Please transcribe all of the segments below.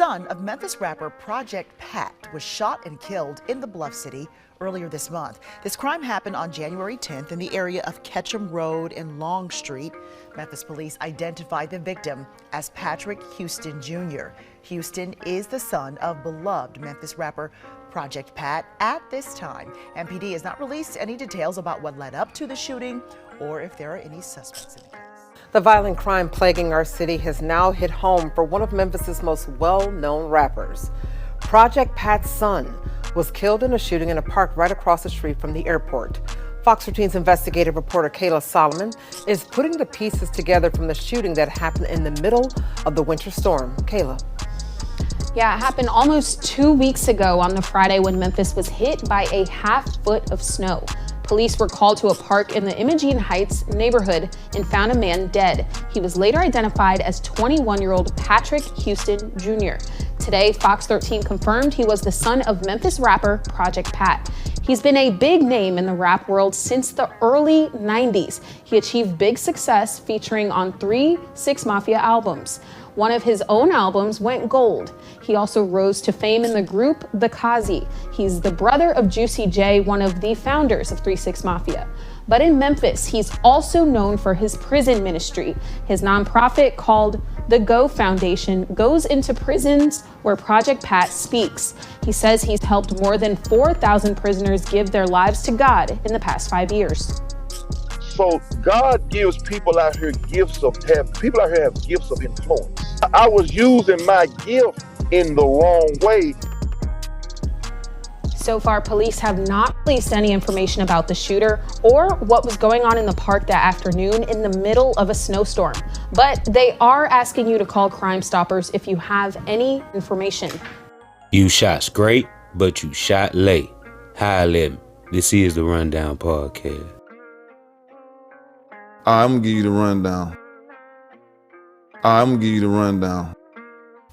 son of Memphis rapper Project Pat was shot and killed in the Bluff City earlier this month. This crime happened on January 10th in the area of Ketchum Road and Long Street. Memphis police identified the victim as Patrick Houston Jr. Houston is the son of beloved Memphis rapper Project Pat. At this time, MPD has not released any details about what led up to the shooting or if there are any suspects in the case. The violent crime plaguing our city has now hit home for one of Memphis's most well-known rappers. Project Pat's son was killed in a shooting in a park right across the street from the airport. Fox 13's investigative reporter Kayla Solomon is putting the pieces together from the shooting that happened in the middle of the winter storm. Kayla. Yeah, it happened almost 2 weeks ago on the Friday when Memphis was hit by a half-foot of snow. Police were called to a park in the Imogene Heights neighborhood and found a man dead. He was later identified as 21-year-old Patrick Houston Jr. Today, Fox 13 confirmed he was the son of Memphis rapper Project Pat. He's been a big name in the rap world since the early 90s. He achieved big success featuring on 3 6 Mafia albums. One of his own albums went gold. He also rose to fame in the group The Kazi. He's the brother of Juicy J, one of the founders of 3 6 Mafia. But in Memphis, he's also known for his prison ministry. His nonprofit called the Go Foundation goes into prisons where Project Pat speaks. He says he's helped more than 4,000 prisoners give their lives to God in the past 5 years. So God gives people out here gifts of people out here have gifts of influence. I was using my gift in the wrong way. So far, police have not released any information about the shooter or what was going on in the park that afternoon in the middle of a snowstorm. But they are asking you to call Crime Stoppers if you have any information. You shot straight, but you shot late. Hi, Lem. This is the Rundown Podcast. I'm gonna give you the rundown.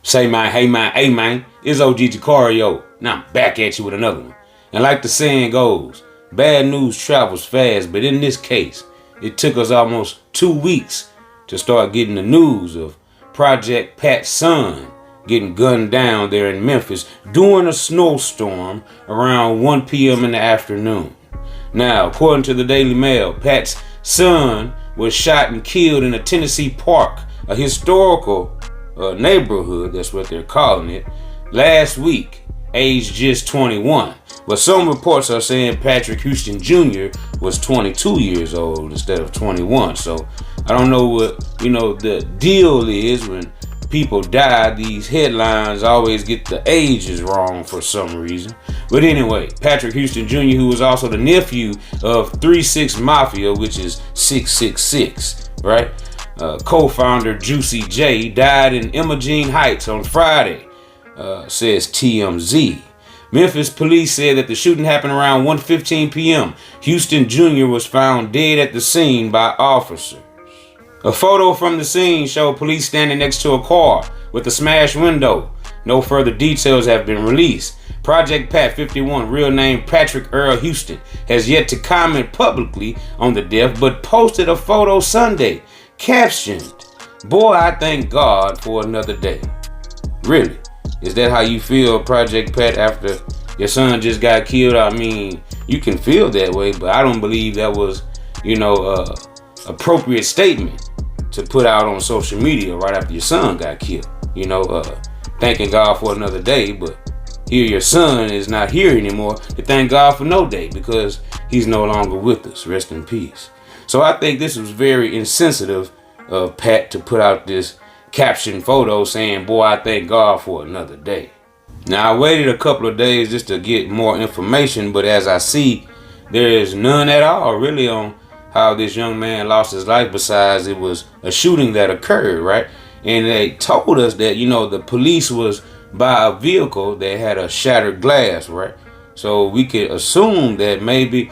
Say man, hey man, it's OG Jucario. Now I'm back at you with another one. And like the saying goes, bad news travels fast, but in this case, it took us almost 2 weeks to start getting the news of Project Pat's son getting gunned down there in Memphis during a snowstorm around 1 p.m. in the afternoon. Now, according to the Daily Mail, Pat's son was shot and killed in a Tennessee park, a historical neighborhood, that's what they're calling it, last week, aged just 21. But some reports are saying Patrick Houston Jr. was 22 years old instead of 21. So I don't know what, the deal is when people die. These headlines always get the ages wrong for some reason. But anyway, Patrick Houston Jr., who was also the nephew of 3 6 Mafia, which is 666, right? Co-founder Juicy J died in Imogene Heights on Friday, says TMZ. Memphis police said that the shooting happened around 1:15 p.m. Houston Jr. was found dead at the scene by officers. A photo from the scene showed police standing next to a car with a smashed window. No further details have been released. Project Pat, 51, real name Patrick Earl Houston, has yet to comment publicly on the death, but posted a photo Sunday, captioned, "Boy, I thank God for another day." Really? Is that how you feel, Project Pat, after your son just got killed? I mean, you can feel that way, but I don't believe that was, appropriate statement to put out on social media right after your son got killed. Thanking God for another day, but here your son is not here anymore to thank God for no day because he's no longer with us. Rest in peace. So I think this was very insensitive of Pat to put out this caption photo saying, "Boy, I thank God for another day." Now, I waited a couple of days just to get more information, but as I see, there is none at all really on how this young man lost his life, besides it was a shooting that occurred, right? And they told us that, the police was by a vehicle that had a shattered glass, right? So we could assume that maybe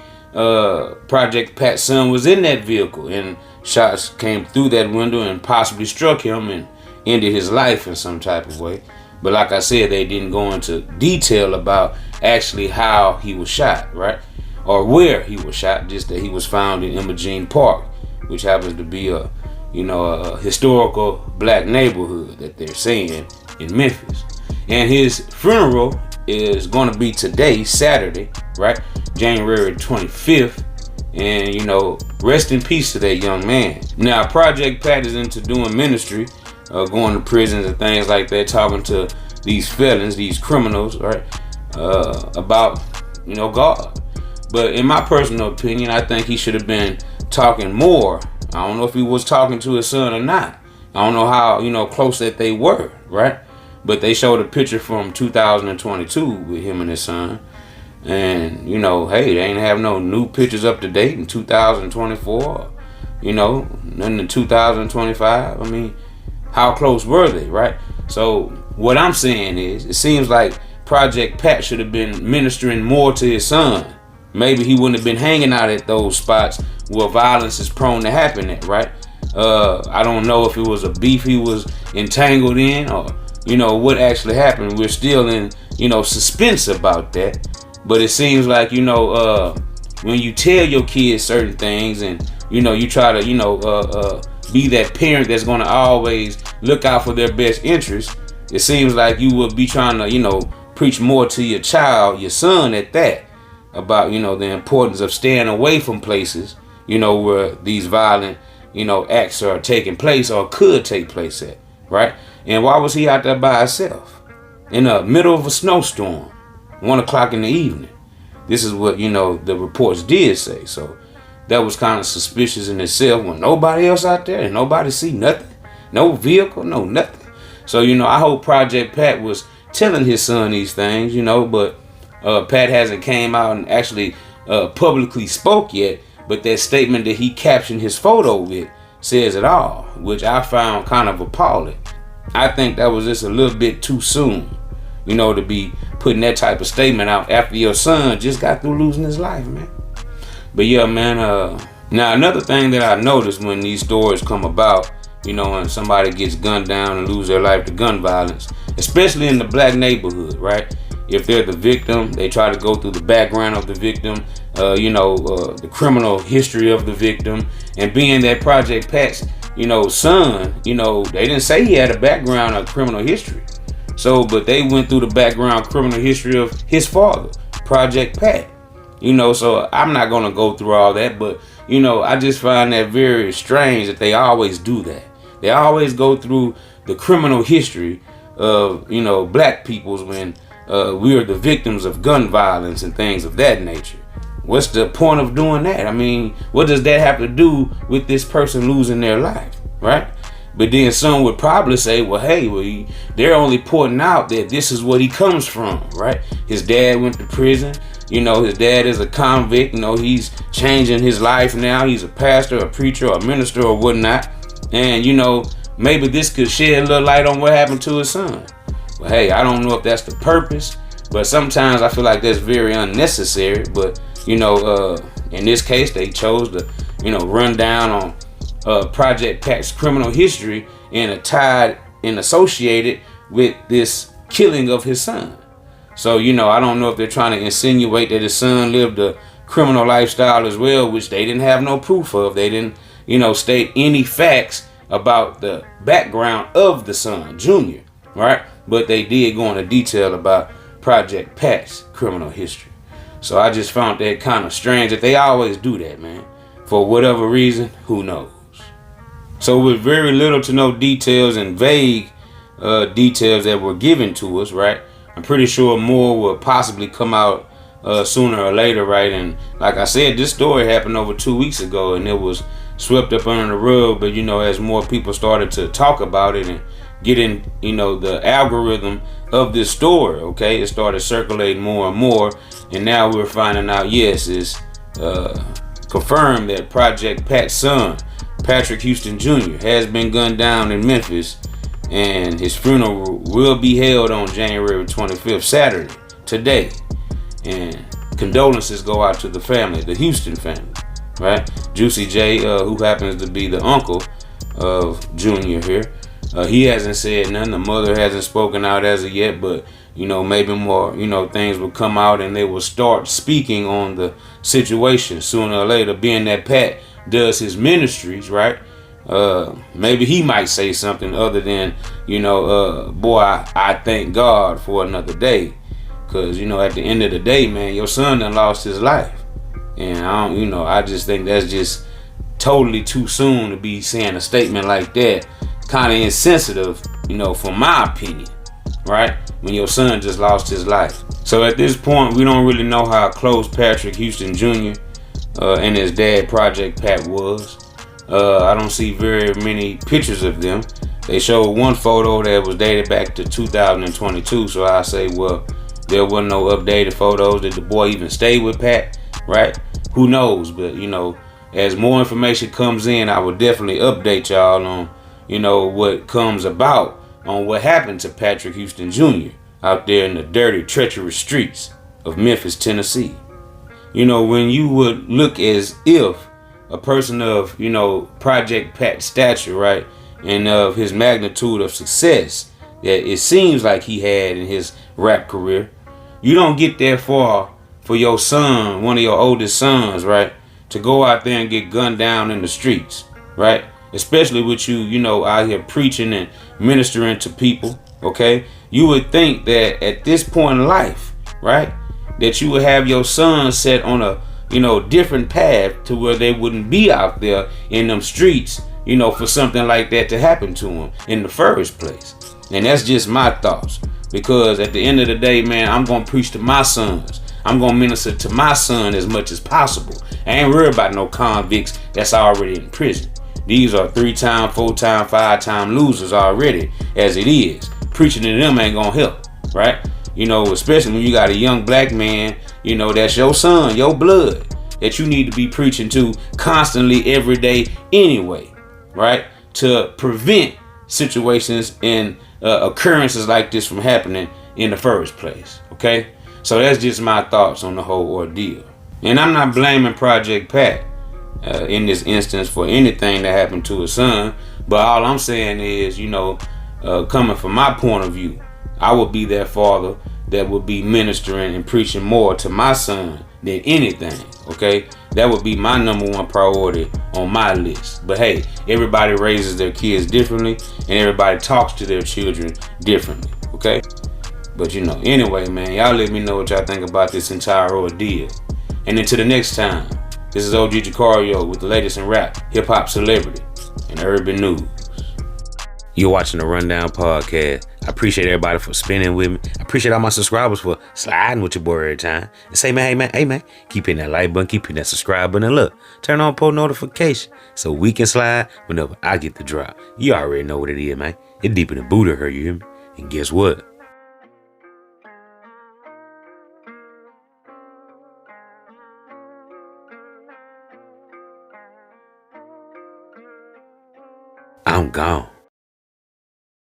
Project Pat's son was in that vehicle and shots came through that window and possibly struck him and ended his life in some type of way. But like I said, they didn't go into detail about actually how he was shot, right? Or where he was shot, just that he was found in Imogene Park, which happens to be a historical black neighborhood that they're saying in Memphis. And his funeral is going to be today, Saturday, right? January 25th. And, rest in peace to that young man. Now, Project Pat is into doing ministry, going to prisons and things like that, talking to these felons, these criminals, right? About, God. But in my personal opinion, I think he should have been talking more. I don't know if he was talking to his son or not. I don't know how, close that they were, right? But they showed a picture from 2022 with him and his son. And, hey, they ain't have no new pictures up to date in 2024. Nothing in 2025. I mean, how close were they, right? So what I'm saying is, it seems like Project Pat should have been ministering more to his son. Maybe he wouldn't have been hanging out at those spots where violence is prone to happen at, right? I don't know if it was a beef he was entangled in or, what actually happened. We're still in, suspense about that. But it seems like, when you tell your kids certain things and, you try to, be that parent that's going to always look out for their best interest, it seems like you will be trying to, preach more to your child, your son at that, about, the importance of staying away from places, where these violent, acts are taking place or could take place at, right? And why was he out there by himself in the middle of a snowstorm, 1 o'clock in the evening? This is what, the reports did say. So that was kind of suspicious in itself when nobody else out there and nobody see nothing, no vehicle, no nothing. So, I hope Project Pat was telling his son these things, but Pat hasn't came out and actually publicly spoke yet. But that statement that he captioned his photo with says it all, which I found kind of appalling. I think that was just a little bit too soon, to be putting that type of statement out after your son just got through losing his life, man. But yeah, man, now another thing that I noticed when these stories come about, when somebody gets gunned down and lose their life to gun violence, especially in the black neighborhood, right? If they're the victim, they try to go through the background of the victim, the criminal history of the victim. And being that Project Pat's, son, they didn't say he had a background of criminal history. So, but they went through the background criminal history of his father, Project Pat. So I'm not going to go through all that, but, I just find that very strange that they always do that. They always go through the criminal history of, black peoples when we are the victims of gun violence and things of that nature. What's the point of doing that? I mean, what does that have to do with this person losing their life, right? But then some would probably say, well, hey, they're only pointing out that this is what he comes from, right? His dad went to prison. His dad is a convict. He's changing his life now. He's a pastor, a preacher, a minister, or whatnot. And, maybe this could shed a little light on what happened to his son. Well, hey, I don't know if that's the purpose, but sometimes I feel like that's very unnecessary. But, in this case, they chose to, run down on Project Pat's criminal history and tied and associated with this killing of his son. So, I don't know if they're trying to insinuate that his son lived a criminal lifestyle as well, which they didn't have no proof of. They didn't, state any facts about the background of the son, Junior, right? But they did go into detail about Project Pat's criminal history. So I just found that kind of strange that they always do that, man. For whatever reason, who knows? So with very little to no details and vague details that were given to us, right? I'm pretty sure more will possibly come out sooner or later, right? And like I said, this story happened over 2 weeks ago and it was swept up under the rug. But, as more people started to talk about it and get in, the algorithm of this story, okay, it started circulating more and more. And now we're finding out, yes, it's confirmed that Project Pat's son, Patrick Houston Jr., has been gunned down in Memphis. And his funeral will be held on January 25th, Saturday, today. And condolences go out to the family, the Houston family, right? Juicy J, who happens to be the uncle of Junior here, he hasn't said nothing. The mother hasn't spoken out as of yet, but, maybe more, things will come out and they will start speaking on the situation sooner or later, being that Pat does his ministries, right? maybe he might say something other than, boy, I thank God for another day. Cause, at the end of the day, man, your son done lost his life. And I just think that's just totally too soon to be saying a statement like that. Kind of insensitive, from my opinion, right? When your son just lost his life. So at this point, we don't really know how close Patrick Houston Jr. And his dad, Project Pat, was. I don't see very many pictures of them. They showed one photo that was dated back to 2022. So I say, well, there were no updated photos. Did the boy even stay with Pat, right? Who knows? But, as more information comes in, I will definitely update y'all on, what comes about on what happened to Patrick Houston Jr. out there in the dirty, treacherous streets of Memphis, Tennessee. When you would look as if a person of, Project Pat's stature, right, and of his magnitude of success that it seems like he had in his rap career, you don't get that far for your son, one of your oldest sons, right, to go out there and get gunned down in the streets, right? Especially with you, out here preaching and ministering to people, okay? You would think that at this point in life, right, that you would have your son set on a, different path to where they wouldn't be out there in them streets, for something like that to happen to them in the first place. And that's just my thoughts. Because at the end of the day, man, I'm going to preach to my sons. I'm going to minister to my son as much as possible. I ain't worried about no convicts that's already in prison. These are 3-time, 4-time, 5-time losers already as it is. Preaching to them ain't going to help, right? Especially when you got a young black man, that's your son, your blood, that you need to be preaching to constantly every day anyway, right? To prevent situations and occurrences like this from happening in the first place, okay? So that's just my thoughts on the whole ordeal. And I'm not blaming Project Pat in this instance for anything that happened to his son, but all I'm saying is, coming from my point of view, I would be that father that would be ministering and preaching more to my son than anything, okay? That would be my number one priority on my list. But hey, everybody raises their kids differently and everybody talks to their children differently, okay? But anyway, man, y'all let me know what y'all think about this entire ordeal. And until the next time, this is OG Jucario with the latest in rap, hip-hop, celebrity, and urban news. You're watching the Rundown Podcast. I appreciate everybody for spending with me. I appreciate all my subscribers for sliding with your boy every time. And say, man, hey, man, keep hitting that like button, keep hitting that subscribe button, and look, turn on post notification so we can slide whenever I get the drop. You already know what it is, man. It's deeper than Buddha, you hear me? And guess what? I'm gone.